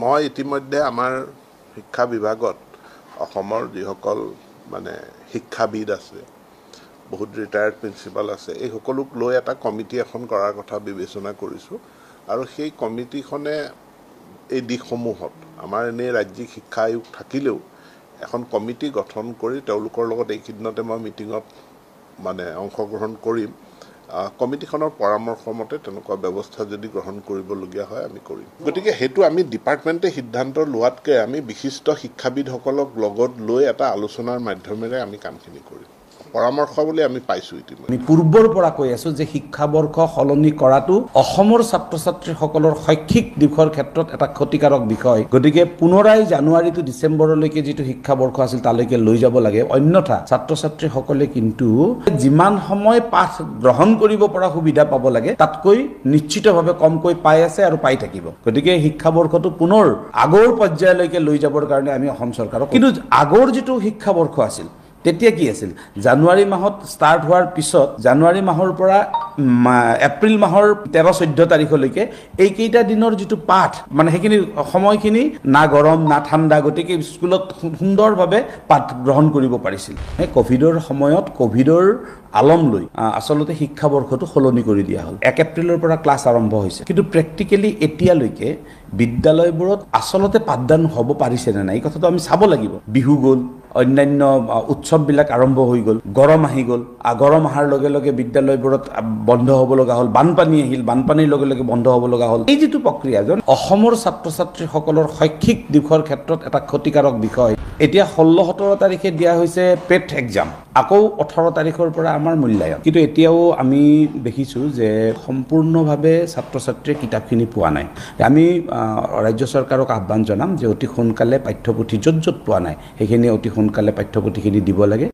মই ইতিমধ্যে আমাৰ শিক্ষা বিভাগত অসমৰ যিসকল মানে শিক্ষাবিদ আছে, বহুত ৰিটায়াৰ্ড প্ৰিন্সিপাল আছে, এই সকলোক লৈ এটা কমিটি এখন কৰাৰ কথা বিবেচনা কৰিছোঁ। আৰু সেই কমিটিখনে এই দিশসমূহত আমাৰ এনেই ৰাজ্যিক শিক্ষা আয়োগ থাকিলেও এখন কমিটি গঠন কৰি তেওঁলোকৰ লগত এইকেইদিনতে মই মিটিঙত মানে অংশগ্ৰহণ কৰিম। কমিটিখনৰ পৰামৰ্শ মতে তেনেকুৱা ব্যৱস্থা যদি গ্ৰহণ কৰিবলগীয়া হয় আমি কৰিম। গতিকে সেইটো আমি ডিপাৰ্টমেণ্টে সিদ্ধান্ত লোৱাতকৈ আমি বিশিষ্ট শিক্ষাবিদসকলক লগত লৈ এটা আলোচনাৰ মাধ্যমেৰে আমি কামখিনি কৰিম। পৰামৰ্শ বুলি আমি পাইছোঁ ইতিমধ্যে। আমি পূৰ্বৰ পৰা কৈ আছোঁ যে শিক্ষাবৰ্ষ সলনি কৰাটো অসমৰ ছাত্ৰ ছাত্ৰীসকলৰ শৈক্ষিক দিশৰ ক্ষেত্ৰত এটা ক্ষতিকাৰক বিষয়। গতিকে পুনৰাই জানুৱাৰী টু ডিচেম্বৰলৈকে যিটো শিক্ষাবৰ্ষ আছিল তালৈকে লৈ যাব লাগে। অন্যথা ছাত্ৰ ছাত্ৰীসকলে কিন্তু যিমান সময় পাঠ গ্ৰহণ কৰিব পৰা সুবিধা পাব লাগে তাতকৈ নিশ্চিতভাৱে কমকৈ পাই আছে আৰু পাই থাকিব। গতিকে শিক্ষাবৰ্ষটো পুনৰ আগৰ পৰ্যায়লৈকে লৈ যাবৰ কাৰণে আমি অসম চৰকাৰক, কিন্তু আগৰ যিটো শিক্ষাবৰ্ষ আছিল তেতিয়া কি আছিল, জানুৱাৰী মাহত ষ্টাৰ্ট হোৱাৰ পিছত জানুৱাৰী মাহৰ পৰা এপ্ৰিল মাহৰ 13-14 তাৰিখলৈকে এইকেইটা দিনৰ যিটো পাঠ মানে সেইখিনি সময়খিনি না গৰম না ঠাণ্ডা, গতিকে স্কুলত সুন্দৰভাৱে পাঠ গ্ৰহণ কৰিব পাৰিছিল। সেই ক'ভিডৰ সময়ত ক'ভিডৰ আলম লৈ আচলতে শিক্ষাবৰ্ষটো সলনি কৰি দিয়া হ'ল। 1 এপ্ৰিলৰ পৰা ক্লাছ আৰম্ভ হৈছে, কিন্তু প্ৰেক্টিকেলি এতিয়ালৈকে বিদ্যালয়বোৰত আচলতে পাঠদান হ'ব পাৰিছে নে নাই এই কথাটো আমি চাব লাগিব। বিহু গ'ল, অন্যান্য উৎসৱবিলাক আৰম্ভ হৈ গ'ল, গৰম আহি গ'ল, গৰম অহাৰ লগে লগে বিদ্যালয়বোৰত বন্ধ হ'ব লগা হ'ল, বানপানী আহিল, বানপানীৰ লগে লগে বন্ধ হ'ব লগা হ'ল। এই যিটো প্ৰক্ৰিয়া অসমৰ ছাত্ৰ ছাত্ৰীসকলৰ শৈক্ষিক দিশৰ ক্ষেত্ৰত এটা ক্ষতিকাৰক বিষয়। এতিয়া 16-17 তাৰিখে দিয়া হৈছে পেট এক্সাম, আকৌ 18 তাৰিখৰ পৰা আমাৰ মূল্যায়ন। কিন্তু এতিয়াও আমি দেখিছোঁ যে সম্পূৰ্ণভাৱে ছাত্ৰ ছাত্ৰীয়ে কিতাপখিনি পোৱা নাই। আমি ৰাজ্য চৰকাৰক আহ্বান জনাম যে অতি সোনকালে পাঠ্যপুথি য'ত য'ত পোৱা নাই সেইখিনি অতি সোনকালে পাঠ্যপুথিখিনি দিব লাগে।